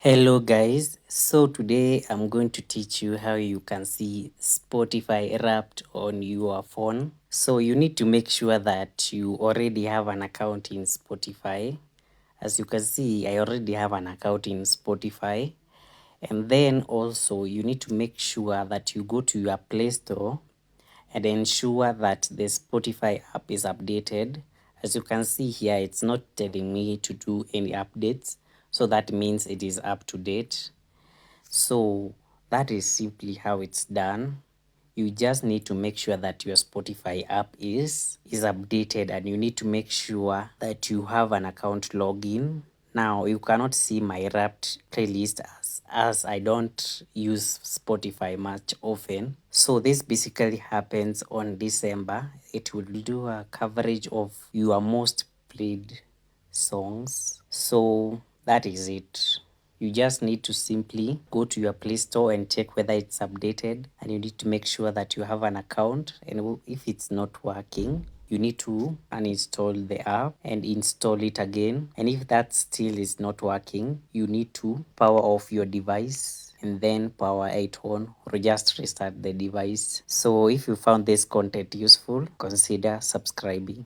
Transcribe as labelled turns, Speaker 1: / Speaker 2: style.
Speaker 1: Hello guys, so today I'm going to teach you how you can see Spotify Wrapped on your phone. So you need to make sure that you already have an account in Spotify. As you can see, I already have an account in Spotify. And then also you need to make sure that you go to your Play Store and ensure that the Spotify app is updated. As you can see here, it's not telling me to do any updates. So that means it is up to date. So that is simply how it's done. You just need to make sure that your Spotify app is updated, and you need to make sure that you have an account login. Now you cannot see my Wrapped playlist as I don't use Spotify much often. So this basically happens on December. It will do a coverage of your most played songs. So that is it. You just need to simply go to your Play Store and check whether it's updated, and you need to make sure that you have an account. And if it's not working, you need to uninstall the app and install it again. And if that still is not working, you need to power off your device and then power it on, or just restart the device. So if you found this content useful, consider subscribing.